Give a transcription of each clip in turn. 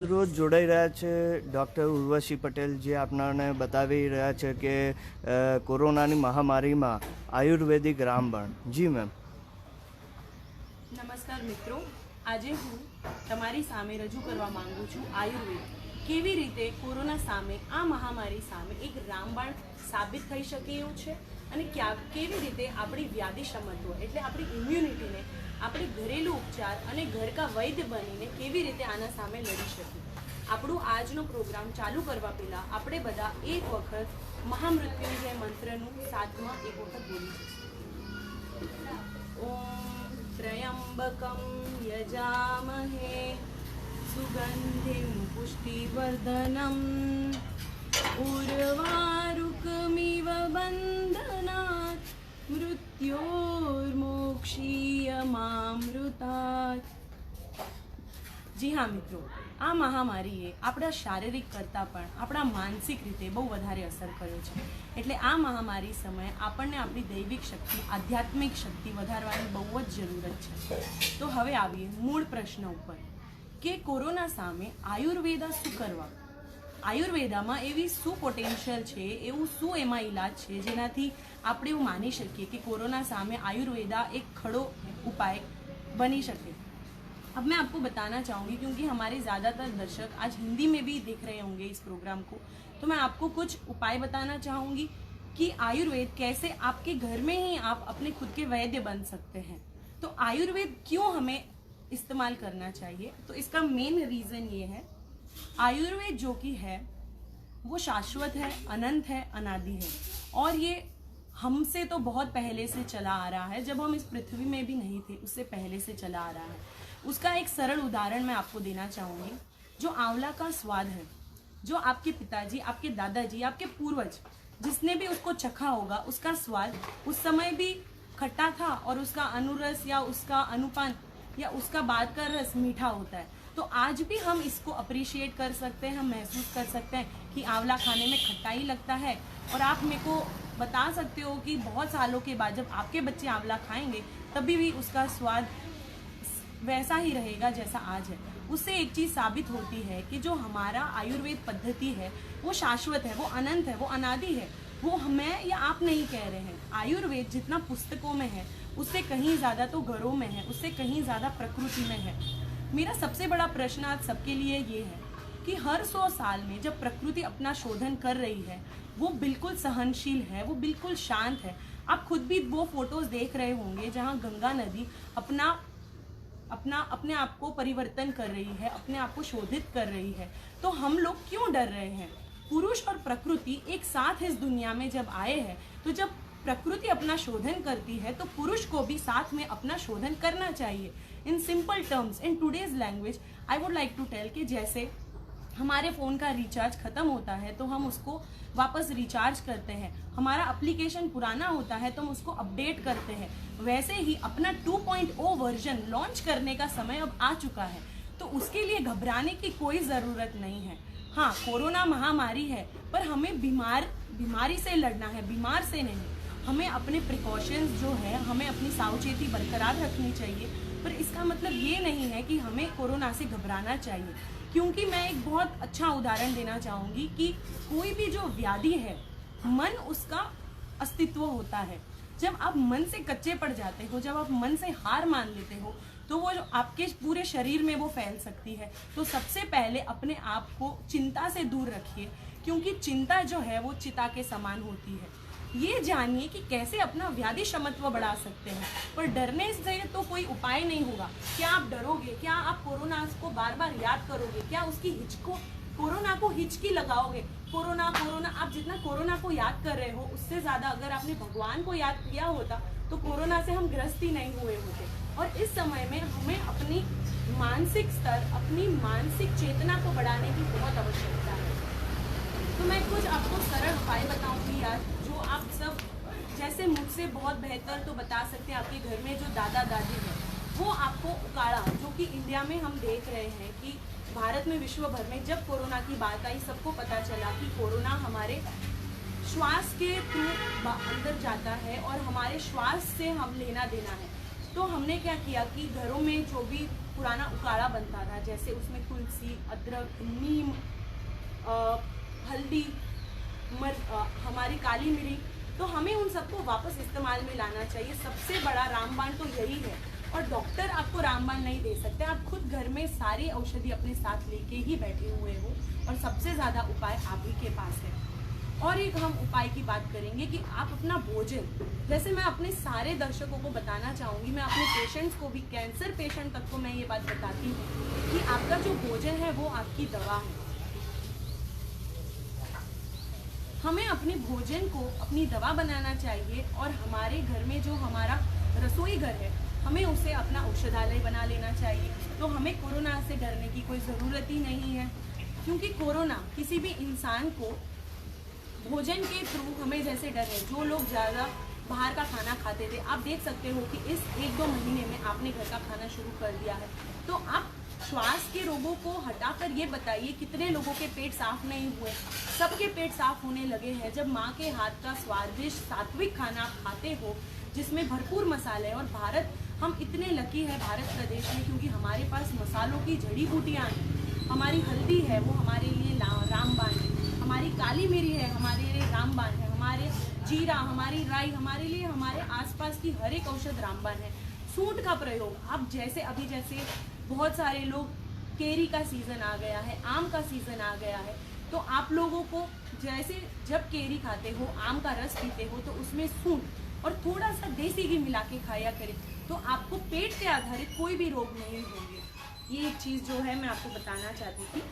રોજ જોડાઈ રહ્યા છે ડૉક્ટર ઉર્વશી પટેલ, જે આપણાને બતાવી રહ્યા છે કે કોરોનાની મહામારીમાં આયુર્વેદિક રામબાણ. જી મેમ. નમસ્કાર મિત્રો, આજે હું તમારી સામે રજૂ કરવા માંગુ છું આયુર્વેદ કેવી રીતે કોરોના સામે, આ મહામારી સામે એક રામબાણ સાબિત થઈ શકે એવું છે અને કેવી રીતે આપણી વ્યાધિ ક્ષમત્વ એટલે આપણી ઇમ્યુનિટીને આપણે ઘરેલું ઉપચાર અને ઘરકા વૈદ્ય બનીને કેવી રીતે આના સામે લડી શકીએ. આપણું આજનો પ્રોગ્રામ ચાલુ કરવા પહેલાં આપણે બધા એક વખત મહામૃત્યુંજય મંત્રનું સાથમાં એક વખત બોલી જઈશું. ઓમ ત્રયંબકમ યજામહે સુગંધિમ પુષ્ટિવર્ધનમ ઉર્વારુકમિવ બંધનાत् મૃત્યોર્મોક્ષીયમામૃતાत्. જી હા મિત્રો, આ મહામારીએ આપણા શારીરિક કરતાં પણ આપણા માનસિક રીતે બહુ વધારે અસર કર્યો છે. એટલે આ મહામારી સમયે આપણને આપણી દૈવિક શક્તિ, આધ્યાત્મિક શક્તિ વધારવાની બહુ જ જરૂરત છે. તો હવે આવીએ મૂળ પ્રશ્ન ઉપર કે કોરોના સામે આયુર્વેદા શું કરવા? આયુર્વેદામાં એવી શું પોટેન્શિયલ છે, એવું શું એમાં ઈલાજ છે જેનાથી આપણે એવું માની શકીએ कि कोरोना सामे आयुर्वेदा एक खड़ो उपाय बनी सके. अब मैं आपको बताना चाहूँगी, क्योंकि हमारे ज़्यादातर दर्शक आज हिंदी में भी देख रहे होंगे इस प्रोग्राम को, तो मैं आपको कुछ उपाय बताना चाहूँगी कि आयुर्वेद कैसे आपके घर में ही आप अपने खुद के वैद्य बन सकते हैं. तो आयुर्वेद क्यों हमें इस्तेमाल करना चाहिए, तो इसका मेन रीज़न ये है, आयुर्वेद जो कि है वो शाश्वत है, अनंत है, अनादि है और ये हमसे तो बहुत पहले से चला आ रहा है. जब हम इस पृथ्वी में भी नहीं थे उससे पहले से चला आ रहा है. उसका एक सरल उदाहरण मैं आपको देना चाहूँगी. जो आंवला का स्वाद है, जो आपके पिताजी, आपके दादाजी, आपके पूर्वज जिसने भी उसको चखा होगा, उसका स्वाद उस समय भी खट्टा था और उसका अनुरस या उसका अनुपान या उसका बाद का रस मीठा होता है. तो आज भी हम इसको अप्रिशिएट कर सकते हैं, हम महसूस कर सकते हैं कि आंवला खाने में खट्टा ही लगता है. और आप मेरे को बता सकते हो कि बहुत सालों के बाद जब आपके बच्चे आंवला खाएंगे तभी भी उसका स्वाद वैसा ही रहेगा जैसा आज है. उससे एक चीज़ साबित होती है कि जो हमारा आयुर्वेद पद्धति है वो शाश्वत है, वो अनंत है, वो अनादि है. वो मैं या आप नहीं कह रहे हैं. आयुर्वेद जितना पुस्तकों में है उससे कहीं ज़्यादा तो घरों में है, उससे कहीं ज़्यादा प्रकृति में है. मेरा सबसे बड़ा प्रश्न आज सबके लिए ये है कि हर 100 साल में जब प्रकृति अपना शोधन कर रही है वो बिल्कुल सहनशील है, वो बिल्कुल शांत है. आप खुद भी वो फोटोज देख रहे होंगे जहाँ गंगा नदी अपने आप को परिवर्तन कर रही है, अपने आप को शोधित कर रही है. तो हम लोग क्यों डर रहे हैं? पुरुष और प्रकृति एक साथ इस दुनिया में जब आए हैं, तो जब प्रकृति अपना शोधन करती है तो पुरुष को भी साथ में अपना शोधन करना चाहिए. In simple terms, in today's language I would like to tell कि जैसे हमारे फ़ोन का रिचार्ज ख़त्म होता है तो हम उसको वापस रिचार्ज करते हैं, हमारा एप्लीकेशन पुराना होता है तो हम उसको अपडेट करते हैं, वैसे ही अपना 2.0 वर्जन लॉन्च करने का समय अब आ चुका है. तो उसके लिए घबराने की कोई ज़रूरत नहीं है. हाँ, कोरोना महामारी है पर हमें बीमारी से लड़ना है, बीमार से नहीं. हमें अपने प्रिकॉशंस जो है, हमें अपनी सावचेती बरकरार रखनी चाहिए, पर इसका मतलब ये नहीं है कि हमें कोरोना से घबराना चाहिए. क्योंकि मैं एक बहुत अच्छा उदाहरण देना चाहूँगी कि कोई भी जो व्याधि है, मन उसका अस्तित्व होता है. जब आप मन से कच्चे पड़ जाते हो, जब आप मन से हार मान लेते हो, तो वो जो आपके पूरे शरीर में वो फैल सकती है. तो सबसे पहले अपने आप को चिंता से दूर रखिए, क्योंकि चिंता जो है वो चिता के समान होती है. ये जानिए कि कैसे अपना व्याधि क्षमत्व बढ़ा सकते हैं, पर डरने से तो कोई उपाय नहीं होगा. क्या आप डरोगे? क्या आप कोरोना को बार बार याद करोगे? क्या उसकी कोरोना को हिचकी लगाओगे? कोरोना आप जितना कोरोना को याद कर रहे हो उससे ज़्यादा अगर आपने भगवान को याद किया होता तो कोरोना से हम ग्रस्त ही नहीं हुए होते. और इस समय में हमें अपनी मानसिक स्तर, अपनी मानसिक चेतना को बढ़ाने की बहुत आवश्यकता है. तो मैं कुछ आपको सरल उपाय बताऊंगी यार, जो आप सब जैसे मुझसे बहुत बेहतर तो बता सकते हैं. आपके घर में जो दादा दादी है वो आपको उकाड़ा, जो कि इंडिया में हम देख रहे हैं कि भारत में, विश्व भर में जब कोरोना की बात आई सबको पता चला कि कोरोना हमारे श्वास के थ्रू अंदर जाता है और हमारे श्वास से हम लेना देना है. तो हमने क्या किया कि घरों में जो भी पुराना उकाड़ा बनता था, जैसे उसमें तुलसी, अदरक, नीम, हल्दी, हमारी काली मिरी, तो हमें उन सबको वापस इस्तेमाल में लाना चाहिए। सबसे बड़ा रामबाण तो यही है, और डॉक्टर आपको रामबाण नहीं दे सकते। आप खुद घर में सारी औषधि अपने साथ लेके ही बैठे हुए हो, और सबसे ज़्यादा उपाय आप ही के पास है। और एक हम उपाय की बात करेंगे कि आप अपना भोजन, जैसे मैं अपने सारे दर्शकों को बताना चाहूँगी, मैं अपने पेशेंट्स को भी, कैंसर पेशेंट तक को मैं ये बात बताती हूँ कि आपका जो भोजन है वो आपकी दवा है। हमें अपने भोजन को अपनी दवा बनाना चाहिए, और हमारे घर में जो हमारा रसोई घर है, हमें उसे अपना औषधालय बना लेना चाहिए। तो हमें कोरोना से डरने की कोई ज़रूरत ही नहीं है, क्योंकि कोरोना किसी भी इंसान को भोजन के थ्रू, हमें जैसे डर है, जो लोग ज़्यादा बाहर का खाना खाते थे, आप देख सकते हो कि इस 1-2 महीने में आपने घर का खाना शुरू कर दिया है। तो आप श्वास के रोगों को हटाकर ये बताइए कितने लोगों के पेट साफ नहीं हुए। सबके पेट साफ होने लगे हैं जब माँ के हाथ का स्वादिष्ट सात्विक खाना आप खाते हो, जिसमें भरपूर मसाले। और भारत, हम इतने लकी है भारत प्रदेश में, क्योंकि हमारे पास मसालों की जड़ी बूटियाँ हैं। हमारी हल्दी है, वो हमारे लिए रामबाण है। हमारी काली मिरी है, हमारे लिए रामबाण है। हमारे जीरा, हमारी राई, हमारे लिए, हमारे आसपास की हर एक औषध रामबाण है। सूंठ का प्रयोग, अब जैसे अभी जैसे बहुत सारे लोग, केरी का सीज़न आ गया है, आम का सीज़न आ गया है, तो आप लोगों को जैसे जब केरी खाते हो, आम का रस पीते हो, तो उसमें सूंठ और थोड़ा सा देसी घी मिला के खाया करें, तो आपको पेट से आधारित कोई भी रोग नहीं होंगे। ये एक चीज़ जो है मैं आपको बताना चाहती थी।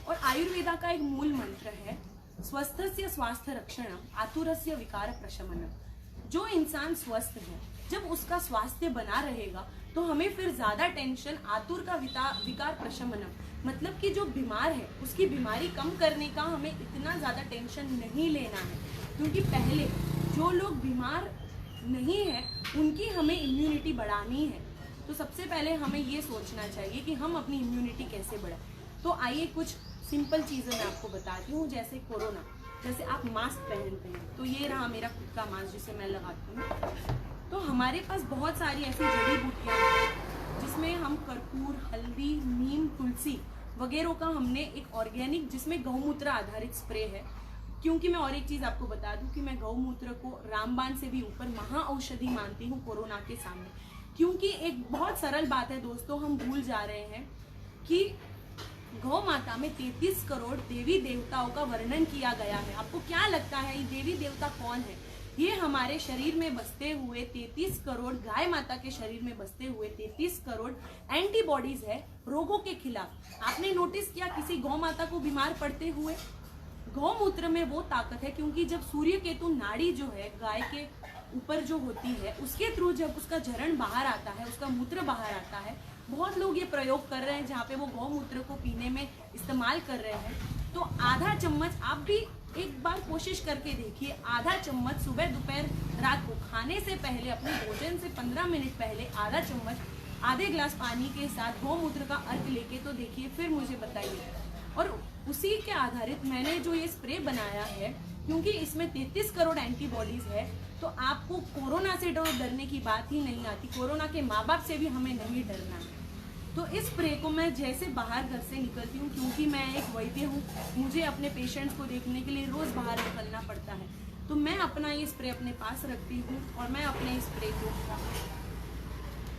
और आयुर्वेदा का एक मूल मंत्र है, स्वस्थस्य स्वास्थ्य रक्षणम, आतुरस्य विकार प्रशमनम। जो इंसान स्वस्थ है, जब उसका स्वास्थ्य बना रहेगा, तो हमें फिर ज्यादा टेंशन, आतुर का विकार प्रशमनम, मतलब कि जो बीमार है उसकी बीमारी कम करने का हमें इतना ज्यादा टेंशन नहीं लेना है। क्योंकि पहले जो लोग बीमार नहीं है, उनकी हमें इम्यूनिटी बढ़ानी है। तो सबसे पहले हमें ये सोचना चाहिए कि हम अपनी इम्यूनिटी कैसे बढ़ाएं। तो आइए कुछ सिंपल चीज़ें मैं आपको बताती हूँ। जैसे कोरोना, जैसे आप मास्क पहनते हैं, तो ये रहा मेरा खुद का मास्क जिसे मैं लगाती हूँ। तो हमारे पास बहुत सारी ऐसी जड़ी बूटियाँ हैं जिसमें हम कर्पूर, हल्दी, नीम, तुलसी वगैरह का हमने एक ऑर्गेनिक, जिसमें गौमूत्र आधारित स्प्रे है। क्योंकि मैं और एक चीज़ आपको बता दूं कि मैं गौमूत्र को रामबाण से भी ऊपर महा औषधि मानती हूँ कोरोना के सामने। क्योंकि एक बहुत सरल बात है दोस्तों, हम भूल जा रहे हैं कि गौ माता में 33 करोड़ देवी देवताओं का वर्णन किया गया है। आपको क्या लगता है ये देवी देवता कौन है? ये हमारे शरीर में बसते हुए 33 करोड़, गाय माता के शरीर में बसते हुए 33 करोड़ एंटीबॉडीज है रोगों के खिलाफ। आपने नोटिस किया किसी गौ माता को बीमार पड़ते हुए? गौमूत्र में वो ताकत है, क्योंकि जब सूर्य केतु नाड़ी जो है गाय के ऊपर जो होती है, उसके थ्रू जब उसका झरण बाहर आता है, उसका मूत्र बाहर आता है, बहुत लोग ये प्रयोग कर रहे हैं जहाँ पे वो गौमूत्र को पीने में इस्तेमाल कर रहे हैं। तो आधा चम्मच आप भी एक बार कोशिश करके देखिए, आधा चम्मच सुबह, दोपहर, रात को खाने से पहले, अपने भोजन से 15 मिनट पहले आधा चम्मच आधे ग्लास पानी के साथ गौमूत्र का अर्क लेके तो देखिए, फिर मुझे बताइए। और उसी के आधारित मैंने जो ये स्प्रे बनाया है, क्योंकि इसमें 33 करोड़ एंटीबॉडीज है, तो आपको कोरोना से डरने की बात ही नहीं आती। कोरोना के माँ बाप से भी हमें नहीं डरना है। तो इस स्प्रे को मैं जैसे बाहर घर से निकलती हूँ, क्योंकि मैं एक वैद्य हूँ, मुझे अपने पेशेंट्स को देखने के लिए रोज़ बाहर निकलना पड़ता है, तो मैं अपना ये स्प्रे अपने पास रखती हूँ और मैं अपने स्प्रे को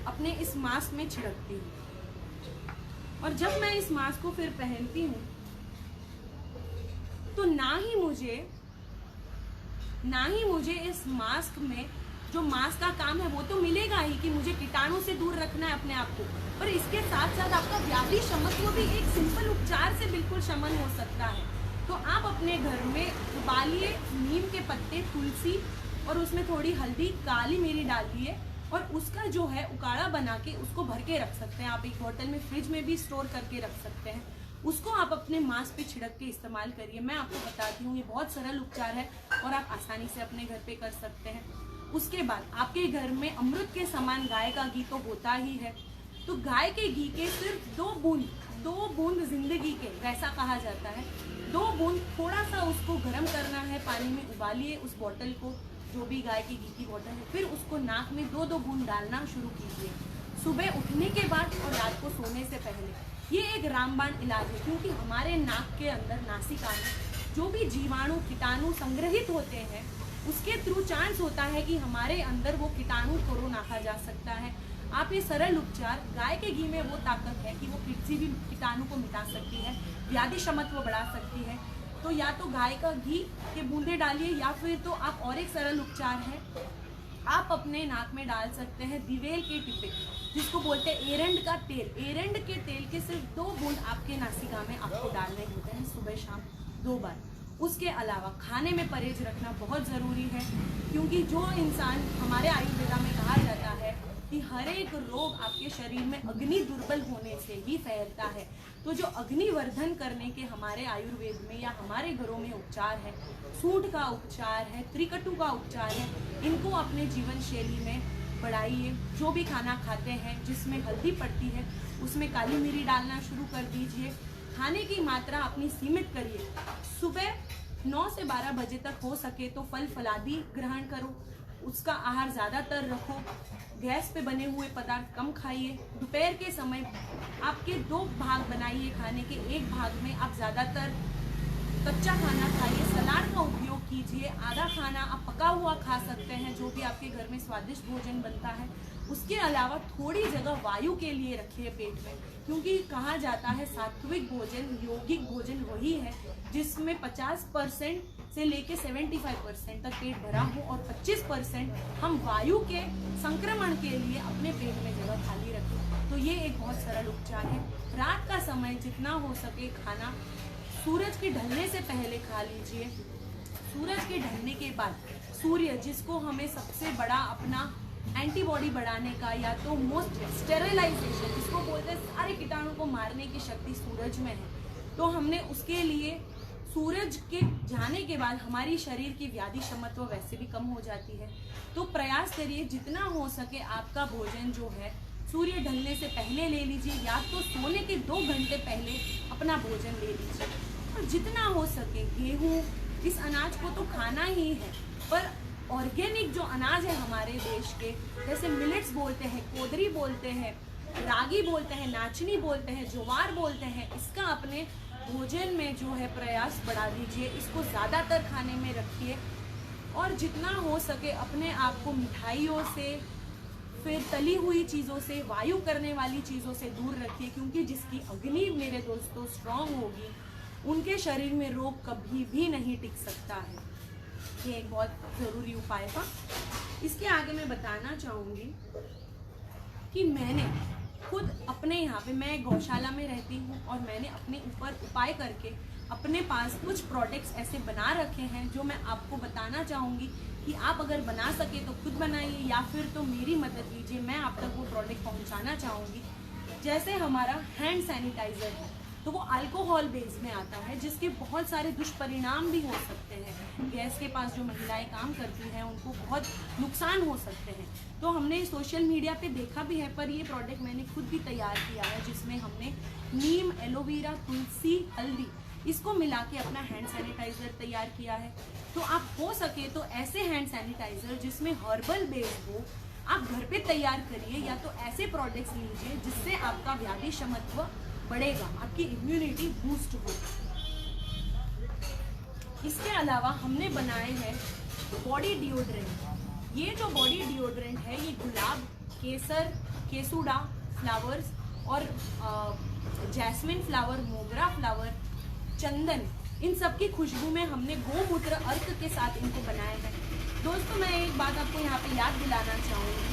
अपने इस मास्क में छिड़कती हूँ। और जब मैं इस मास्क को फिर पहनती हूँ, तो ना ही मुझे इस मास्क में, जो मास्क का काम है वो तो मिलेगा ही कि मुझे कीटाणु से दूर रखना है अपने आप को, पर इसके साथ साथ आपका व्याधि शमन भी एक सिंपल उपचार से बिल्कुल शमन हो सकता है। तो आप अपने घर में उबालिए नीम के पत्ते, तुलसी और उसमें थोड़ी हल्दी, काली मिरी डालिए और उसका जो है उकाड़ा बना के उसको भर के रख सकते हैं। आप एक बोतल में, फ्रिज में भी स्टोर करके रख सकते हैं। उसको आप अपने मांस पे छिड़क के इस्तेमाल करिए। मैं आपको बताती हूँ, ये बहुत सरल उपचार है और आप आसानी से अपने घर पे कर सकते हैं। उसके बाद आपके घर में अमृत के समान गाय का घी तो होता ही है, तो गाय के घी के सिर्फ 2 बूंद जिंदगी के, वैसा कहा जाता है। 2 बूंद थोड़ा सा उसको गर्म करना है, पानी में उबालिए उस बोतल को, जो भी गाय के घी की बोतल है, फिर उसको नाक में 2-2 बूंद डालना शुरू कीजिए। सुबह उठने के बाद और रात को सोने से पहले। ये एक रामबाण इलाज है, क्योंकि हमारे नाक के अंदर, नासिका में जो भी जीवाणु कीटाणु संग्रहित होते हैं, उसके थ्रू चांस होता है कि हमारे अंदर वो कीटाणु कोरोना खा जा सकता है। आप ये सरल उपचार, गाय के घी में वो ताकत है कि वो किसी भी कीटाणु को मिटा सकती है, व्याधि क्षमत्व बढ़ा सकती है। तो या तो गाय का घी के बूंदे डालिए, या फिर तो आप और एक सरल उपचार है, आप अपने नाक में डाल सकते हैं दिवेल के टिप्पे, जिसको बोलते हैं एरंड का तेल। एरंड के तेल के सिर्फ 2 बूंद आपके नासिका में आपको डालने होते हैं, सुबह शाम 2 बार। उसके अलावा खाने में परहेज रखना बहुत ज़रूरी है, क्योंकि जो इंसान, हमारे आयुर्वेदा में कहा जाता है कि हर एक रोग आपके शरीर में अग्नि दुर्बल होने से ही फैलता है। तो जो अग्निवर्धन करने के हमारे आयुर्वेद में या हमारे घरों में उपचार है, सूंठ का उपचार है, त्रिकटु का उपचार है, इनको अपने जीवन शैली में बढ़ाइए। जो भी खाना खाते हैं जिसमें हल्दी पड़ती है, उसमें काली मिरी डालना शुरू कर दीजिए। खाने की मात्रा अपनी सीमित करिए। सुबह 9 से 12 बजे तक हो सके तो फल फलादी ग्रहण करो, उसका आहार ज़्यादातर रखो। गैस पे बने हुए पदार्थ कम खाइए। दोपहर के समय आपके 2 भाग बनाइए खाने के, एक भाग में आप ज़्यादातर कच्चा खाना खाइए, सलाद का उपयोग कीजिए। आधा खाना आप पका हुआ खा सकते हैं, जो भी आपके घर में स्वादिष्ट भोजन बनता है। उसके अलावा थोड़ी जगह वायु के लिए रखिए पेट में, क्योंकि कहा जाता है सात्विक भोजन, यौगिक भोजन वही है जिसमें 50% से लेके 75% तक पेट भरा हो और 25% हम वायु के संक्रमण के लिए अपने पेट में जगह खाली रखें। तो ये एक बहुत सरल उपचार है। रात का समय जितना हो सके खाना सूरज के ढलने से पहले खा लीजिए। सूरज के ढलने के बाद सूर्य, जिसको हमें सबसे बड़ा अपना एंटीबॉडी बढ़ाने का, या तो मोस्ट स्टेरिलाइजेशन जिसको बोलते हैं, सारे कीटाणु को मारने की शक्ति सूरज में है। तो हमने उसके लिए सूरज के जाने के बाद हमारी शरीर की व्याधि क्षमत्व वैसे भी कम हो जाती है। तो प्रयास करिए जितना हो सके आपका भोजन जो है सूर्य ढलने से पहले ले लीजिए, या तो सोने के 2 घंटे पहले अपना भोजन ले लीजिए। और जितना हो सके गेहूँ, इस अनाज को तो खाना ही है, पर ऑर्गेनिक जो अनाज है हमारे देश के, जैसे मिलेट्स बोलते हैं, कोदरी बोलते हैं, रागी बोलते हैं, नाचनी बोलते हैं, ज्वार बोलते हैं, इसका अपने भोजन में जो है प्रयास बढ़ा दीजिए। इसको ज़्यादातर खाने में रखिए। और जितना हो सके अपने आप को मिठाइयों से, फिर तली हुई चीज़ों से, वायु करने वाली चीज़ों से दूर रखिए, क्योंकि जिसकी अग्नि मेरे दोस्तों स्ट्रांग होगी, उनके शरीर में रोग कभी भी नहीं टिक सकता है। ये एक बहुत ज़रूरी उपाय था। इसके आगे मैं बताना चाहूँगी कि मैंने खुद अपने यहाँ पे, मैं गौशाला में रहती हूँ और मैंने अपने ऊपर उपाय करके अपने पास कुछ प्रोडक्ट्स ऐसे बना रखे हैं जो मैं आपको बताना चाहूँगी कि आप अगर बना सके तो खुद बनाइए, या फिर तो मेरी मदद लीजिए, मैं आप तक वो प्रोडक्ट पहुँचाना चाहूँगी। जैसे हमारा हैंड सैनिटाइज़र है, तो वो अल्कोहल बेस में आता है, जिसके बहुत सारे दुष्परिणाम भी हो सकते हैं। गैस के पास जो महिलाएं काम करती हैं उनको बहुत नुकसान हो सकते हैं। तो हमने सोशल मीडिया पे देखा भी है, पर ये प्रोडक्ट मैंने खुद भी तैयार किया है, जिसमें हमने नीम, एलोवेरा, तुलसी, हल्दी, इसको मिला के अपना हैंड सैनिटाइज़र तैयार किया है। तो आप हो सके तो ऐसे हैंड सैनिटाइज़र जिसमें हर्बल बेस हो, आप घर पे तैयार करिए, या तो ऐसे प्रोडक्ट्स लीजिए जिससे आपका व्याधि क्षमत्व बढ़ेगा, आपकी इम्यूनिटी बूस्ट हो। इसके अलावा हमने बनाए हैं बॉडी डिओड्रेंट। ये जो बॉडी डिओड्रेंट है, ये गुलाब, केसर, केसुडा फ्लावर्स और जैस्मिन फ्लावर, मोगरा फ्लावर, चंदन, इन सब की खुशबू में हमने गोमूत्र अर्क के साथ इनको बनाए हैं। दोस्तों, मैं एक बात आपको यहाँ पे याद दिलाना चाहूँगी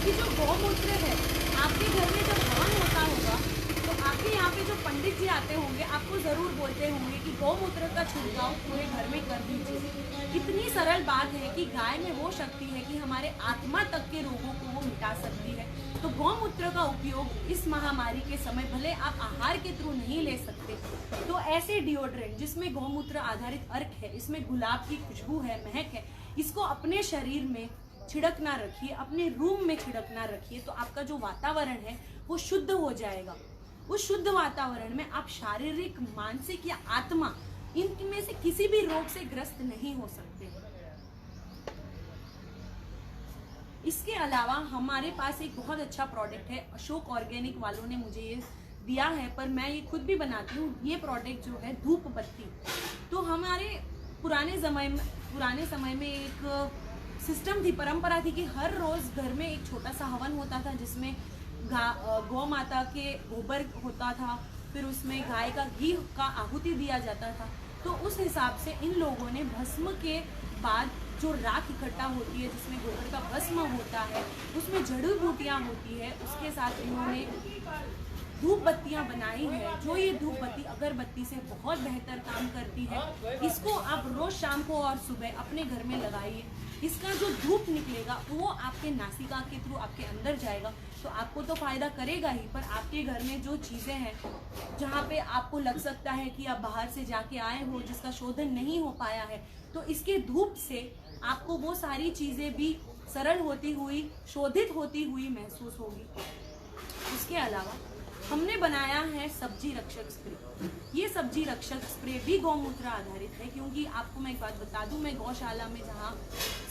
कि जो गौमूत्र है, आपके घर में जब हवन होता होगा तो आपके यहाँ पे जो पंडित जी आते होंगे आपको ज़रूर बोलते होंगे कि गौमूत्र का छिड़काव पूरे घर में कर दीजिए। कितनी सरल बात है कि गाय में वो शक्ति है कि हमारे आत्मा तक के रोगों को वो मिटा सकती है। तो गौमूत्र का उपयोग इस महामारी के समय, भले आप आहार के थ्रू नहीं ले सकते, तो ऐसे डिओड्रेंट जिसमें गौमूत्र आधारित अर्क है, इसमें गुलाब की खुशबू है, महक है, इसको अपने शरीर में छिड़कना रखिए, अपने रूम में छिड़कना रखिए, तो आपका जो वातावरण है वो शुद्ध हो जाएगा। उस शुद्ध वातावरण में आप शारीरिक, मानसिक या आत्मा, इनमें से किसी भी रोग से ग्रस्त नहीं हो सकते। इसके अलावा हमारे पास एक बहुत अच्छा प्रोडक्ट है, अशोक ऑर्गेनिक वालों ने मुझे ये दिया है, पर मैं ये खुद भी बनाती हूँ। ये प्रोडक्ट जो है धूप बत्ती, तो हमारे पुराने समय में एक सिस्टम थी, परंपरा थी कि हर रोज घर में एक छोटा सा हवन होता था जिसमें गौ माता के गोबर होता था, फिर उसमें गाय का घी का आहुति दिया जाता था। तो उस हिसाब से इन लोगों ने भस्म के बाद जो राख इकट्ठा होती है, जिसमें गोबर का भस्म होता है, उसमें जड़ी बूटियाँ होती है, उसके साथ इन्होंने धूप बत्तियाँ बनाई है। जो ये धूप बत्ती अगरबत्ती से बहुत बेहतर काम करती है। इसको आप रोज शाम को और सुबह अपने घर में लगाइए। इसका जो धूप निकलेगा वो आपके नासिका के थ्रू आपके अंदर जाएगा, तो आपको तो फायदा करेगा ही, पर आपके घर में जो चीज़ें हैं जहाँ पे आपको लग सकता है कि आप बाहर से जाके आए हो, जिसका शोधन नहीं हो पाया है, तो इसके धूप से आपको वो सारी चीज़ें भी सरल होती हुई, शोधित होती हुई महसूस होगी। उसके अलावा हमने बनाया है सब्जी रक्षक स्प्रे। ये सब्जी रक्षक स्प्रे भी गौमूत्र आधारित है, क्योंकि आपको मैं एक बात बता दूं, मैं गौशाला में जहाँ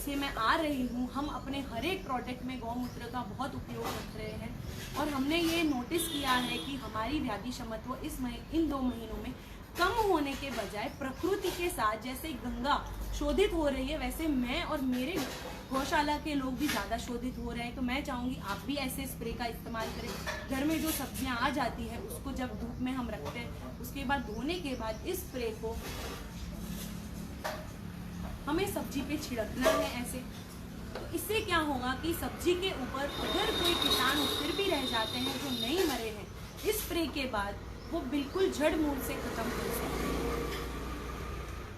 से मैं आ रही हूँ, हम अपने हर एक प्रोडक्ट में गौमूत्र का बहुत उपयोग कर रहे हैं। और हमने ये नोटिस किया है कि हमारी व्याधि क्षमत्व इन 2 महीनों में कम होने के बजाय प्रकृति के साथ जैसे गंगा शोधित हो रही है, वैसे मैं और मेरे गौशाला के लोग भी ज़्यादा शोधित हो रहे हैं। तो मैं चाहूँगी आप भी ऐसे स्प्रे का इस्तेमाल करें। घर में जो सब्जियां आ जाती है उसको जब धूप में हम रखते हैं, उसके बाद धोने के बाद इस स्प्रे को हमें सब्जी पे छिड़कना है ऐसे। तो इससे क्या होगा कि सब्जी के ऊपर अगर कोई कीटाणु फिर भी रह जाते हैं जो नहीं मरे हैं, इस स्प्रे के बाद वो बिल्कुल जड़ मूल से खत्म हो सकते हैं।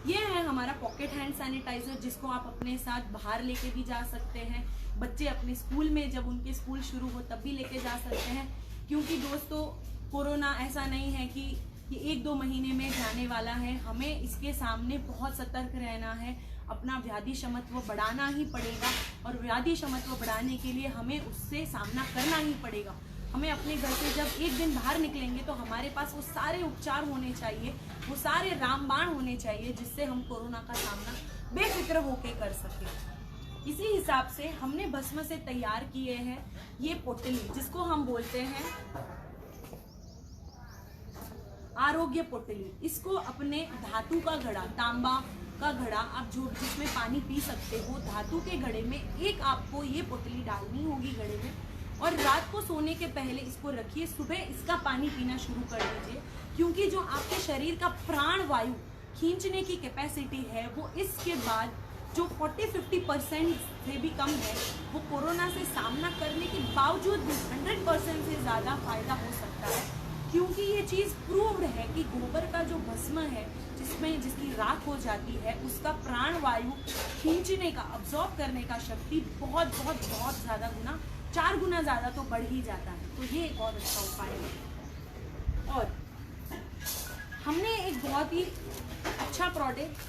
ये है हमारा पॉकेट हैंड सैनिटाइजर, जिसको आप अपने साथ बाहर लेके भी जा सकते हैं। बच्चे अपने स्कूल में, जब उनके स्कूल शुरू हो तब भी लेके जा सकते हैं, क्योंकि दोस्तों कोरोना ऐसा नहीं है कि ये 1-2 महीने में जाने वाला है। हमें इसके सामने बहुत सतर्क रहना है, अपना व्याधि क्षमत्व बढ़ाना ही पड़ेगा, और व्याधि क्षमत्व बढ़ाने के लिए हमें उससे सामना करना ही पड़ेगा। हमें अपने घर से जब एक दिन बाहर निकलेंगे तो हमारे पास वो सारे उपचार होने चाहिए, वो सारे रामबाण होने चाहिए, जिससे हम कोरोना का सामना बेफिक्र होके कर सकें। इसी हिसाब से हमने भस्म से तैयार किए हैं ये पोटली, जिसको हम बोलते हैं आरोग्य पोटली। इसको अपने धातु का घड़ा, तांबा का घड़ा, आप जो जिसमें पानी पी सकते हो, धातु के घड़े में एक आपको ये पोटली डालनी होगी घड़े में, और रात को सोने के पहले इसको रखिए। सुबह इसका पानी पीना शुरू कर दीजिए, क्योंकि जो आपके शरीर का प्राण वायु खींचने की कैपेसिटी है वो इसके बाद जो 40-50% से भी कम है, वो कोरोना से सामना करने के बावजूद भी 100% से ज़्यादा फायदा हो सकता है। क्योंकि ये चीज़ प्रूव्ड है कि गोबर का जो भस्म है, जिसकी राख हो जाती है, उसका प्राण वायु खींचने का, अब्जॉर्ब करने का शक्ति बहुत ज़्यादा गुना, 4 गुना ज़्यादा तो बढ़ ही जाता है। तो ये एक बहुत अच्छा उपाय है। और हमने एक बहुत ही अच्छा प्रोडक्ट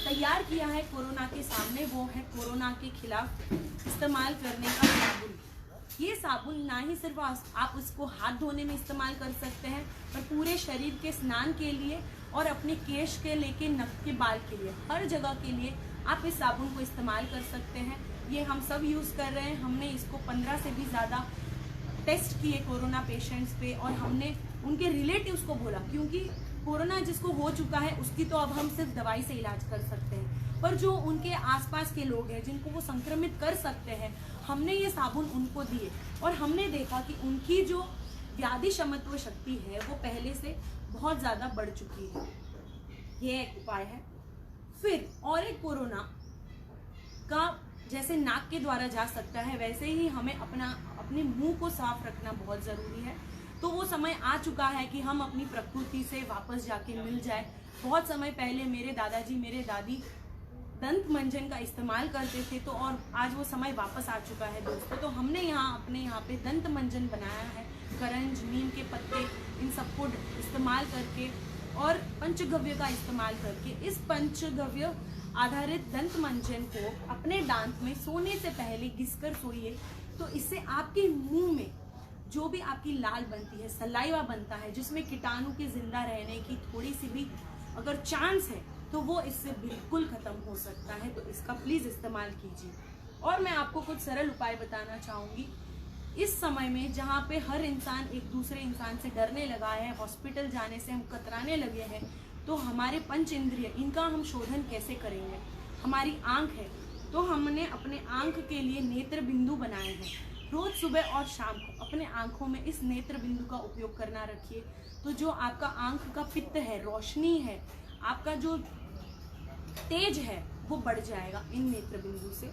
तैयार किया है कोरोना के सामने, वो है कोरोना के खिलाफ इस्तेमाल करने का साबुन। ये साबुन ना ही सिर्फ आप उसको हाथ धोने में इस्तेमाल कर सकते हैं, पर पूरे शरीर के स्नान के लिए और अपने केश के लेके नख के बाल के लिए, हर जगह के लिए आप इस साबुन को इस्तेमाल कर सकते हैं। ये हम सब यूज़ कर रहे हैं। हमने इसको 15 से भी ज़्यादा टेस्ट किए कोरोना पेशेंट्स पे, और हमने उनके रिलेटिव्स को बोला, क्योंकि कोरोना जिसको हो चुका है उसकी तो अब हम सिर्फ दवाई से इलाज कर सकते हैं, पर जो उनके आसपास के लोग हैं जिनको वो संक्रमित कर सकते हैं, हमने ये साबुन उनको दिए, और हमने देखा कि उनकी जो व्याधि क्षमत्व शक्ति है वो पहले से बहुत ज़्यादा बढ़ चुकी है। ये एक उपाय है। फिर और एक कोरोना का जैसे नाक के द्वारा जा सकता है, वैसे ही हमें अपने मुंह को साफ रखना बहुत ज़रूरी है। तो वो समय आ चुका है कि हम अपनी प्रकृति से वापस जाके मिल जाए। बहुत समय पहले मेरे दादाजी, मेरे दादी दंत मंजन का इस्तेमाल करते थे, तो और आज वो समय वापस आ चुका है दोस्तों। तो हमने अपने यहाँ पे दंत मंजन बनाया है, करंज, नीम के पत्ते, इन सबको इस्तेमाल करके और पंचगव्य का इस्तेमाल करके इस पंचगव्य आधारित दंत मंजन को अपने दांत में सोने से पहले घिसकर सोइए। तो इससे आपके मुंह में जो भी आपकी लाल बनती है, सलाइवा बनता है, जिसमें कीटाणु के जिंदा रहने की थोड़ी सी भी अगर चांस है, तो वो इससे बिल्कुल खत्म हो सकता है। तो इसका प्लीज इस्तेमाल कीजिए। और मैं आपको कुछ सरल उपाय बताना चाहूँगी। इस समय में जहाँ पे हर इंसान एक दूसरे इंसान से डरने लगा है, हॉस्पिटल जाने से हम कतराने लगे हैं, तो हमारे पंच इंद्रिय इनका हम शोधन कैसे करेंगे। हमारी आँख है, तो हमने अपने आँख के लिए नेत्र बिंदु बनाए हैं। रोज सुबह और शाम को अपने आँखों में इस नेत्र बिंदु का उपयोग करना रखिए। तो जो आपका आँख का पित्त है, रोशनी है, आपका जो तेज है, वो बढ़ जाएगा इन नेत्र बिंदु से।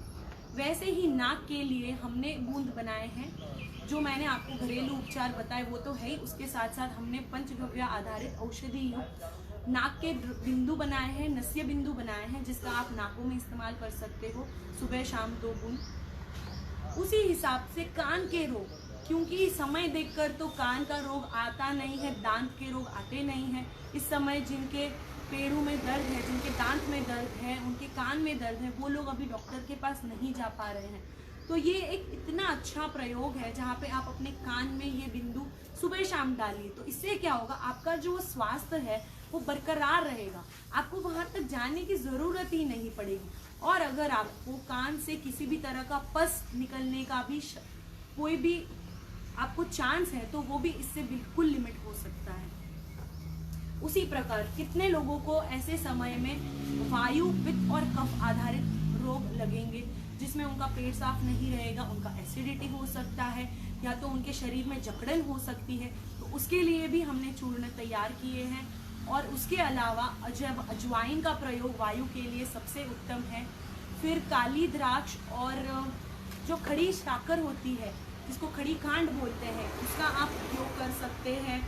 वैसे ही नाक के लिए हमने बूंद बनाए हैं। जो मैंने आपको घरेलू उपचार बताए वो तो है ही, उसके साथ साथ हमने पंचगव्य आधारित औषधि युक्त नाक के बिंदु बनाए हैं, नस्य बिंदु बनाए हैं, जिसका आप नाकों में इस्तेमाल कर सकते हो सुबह शाम 2 बूंद। उसी हिसाब से कान के रोग, क्योंकि समय देखकर तो कान का रोग आता नहीं है, दांत के रोग आते नहीं हैं। इस समय जिनके पेड़ों में दर्द है, जिनके दांत में दर्द है, उनके कान में दर्द है, वो लोग अभी डॉक्टर के पास नहीं जा पा रहे हैं। तो ये एक इतना अच्छा प्रयोग है जहाँ पे आप अपने कान में ये बिंदु सुबह शाम डालिए। तो इससे क्या होगा, आपका जो स्वास्थ्य है वो बरकरार रहेगा, आपको वहां तक जाने की जरूरत ही नहीं पड़ेगी। और अगर आपको कान से किसी भी तरह का पस निकलने का भी कोई भी आपको चांस है, तो वो भी इससे बिल्कुल लिमिट हो सकता है। उसी प्रकार कितने लोगों को ऐसे समय में वायु, पित्त और कफ आधारित रोग लगेंगे, जिसमें उनका पेट साफ नहीं रहेगा, उनका एसिडिटी हो सकता है, या तो उनके शरीर में जकड़न हो सकती है। तो उसके लिए भी हमने चूर्ण तैयार किए हैं। और उसके अलावा अजवाइन का प्रयोग वायु के लिए सबसे उत्तम है। फिर काली द्राक्ष और जो खड़ी शाकर होती है, जिसको खड़ी खांड बोलते हैं, उसका आप उपयोग कर सकते हैं।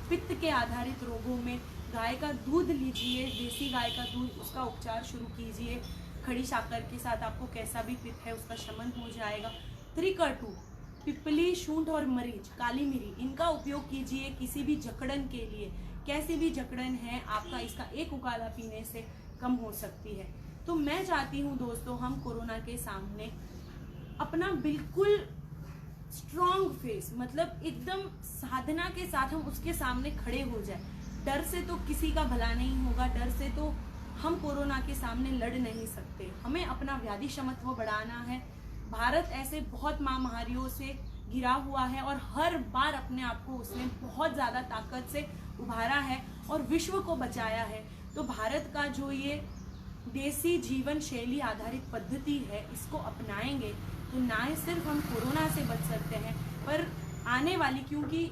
पित्त के आधारित रोगों में गाय का दूध लीजिए, देसी गाय का दूध, उसका उपचार शुरू कीजिए। खड़ी शाकर के साथ आपको कैसा भी पित्त है उसका शमन हो जाएगा। त्रिकटु, पिपली, शूंठ और मरीच, काली मिरी, इनका उपयोग कीजिए किसी भी जकड़न के लिए। कैसी भी जकड़न है, आपका इसका एक उकाला पीने से कम हो सकती है। तो मैं चाहती हूँ दोस्तों, हम कोरोना के सामने अपना बिल्कुल स्ट्रॉन्ग फेस, मतलब एकदम साधना के साथ हम उसके सामने खड़े हो जाए। डर से तो किसी का भला नहीं होगा, डर से तो हम कोरोना के सामने लड़ नहीं सकते। हमें अपना व्याधि क्षमत्व बढ़ाना है। भारत ऐसे बहुत महामारियों से घिरा हुआ है और हर बार अपने आप को उसने बहुत ज़्यादा ताकत से उभारा है और विश्व को बचाया है। तो भारत का जो ये देसी जीवन शैली आधारित पद्धति है, इसको अपनाएंगे तो ना सिर्फ हम कोरोना से बच सकते हैं, पर आने वाली, क्योंकि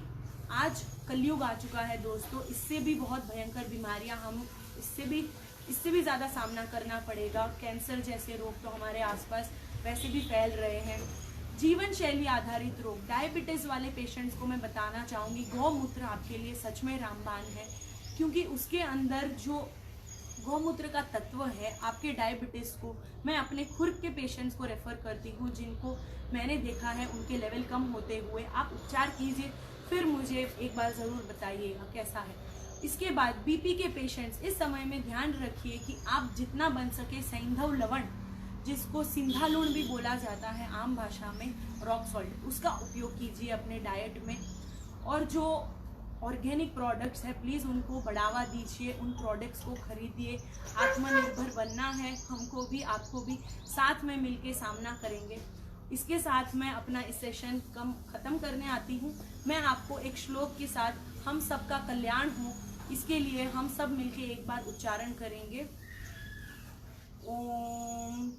आज कलयुग आ चुका है दोस्तों, इससे भी बहुत भयंकर बीमारियां, हम इससे भी ज़्यादा सामना करना पड़ेगा। कैंसर जैसे रोग तो हमारे आसपास वैसे भी फैल रहे हैं। जीवन शैली आधारित रोग, डायबिटीज़ वाले पेशेंट्स को मैं बताना चाहूँगी, गौमूत्र आपके लिए सच में रामबाण है, क्योंकि उसके अंदर जो गौमूत्र का तत्व है, आपके डायबिटीज़ को, मैं अपने खुद के पेशेंट्स को रेफ़र करती हूँ, जिनको मैंने देखा है उनके लेवल कम होते हुए। आप उपचार कीजिए, फिर मुझे एक बार ज़रूर बताइएगा कैसा है। इसके बाद बीपी के पेशेंट्स, इस समय में ध्यान रखिए कि आप जितना बन सके सैंधव लवण, जिसको सिंधा लूण भी बोला जाता है आम भाषा में, रॉक सॉल्ट, उसका उपयोग कीजिए अपने डाइट में। और जो ऑर्गेनिक प्रोडक्ट्स है, प्लीज़ उनको बढ़ावा दीजिए, उन प्रोडक्ट्स को खरीदिए। आत्मनिर्भर बनना है हमको भी, आपको भी, साथ में मिलके सामना करेंगे। इसके साथ मैं अपना इस सेशन ख़त्म करने आती हूँ। मैं आपको एक श्लोक के साथ हम सबका कल्याण हो, इसके लिए हम सब मिलके एक बार उच्चारण करेंगे। ओम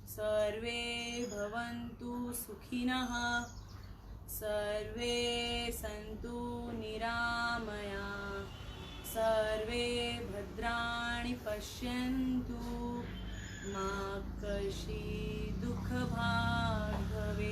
सर्वे भवन्तु सुखिनः, सर्वे सन्तु निरामया, सर्वे भद्राणि पश्यन्तु, मा कश्चित् दुःखभाग् भवेत्।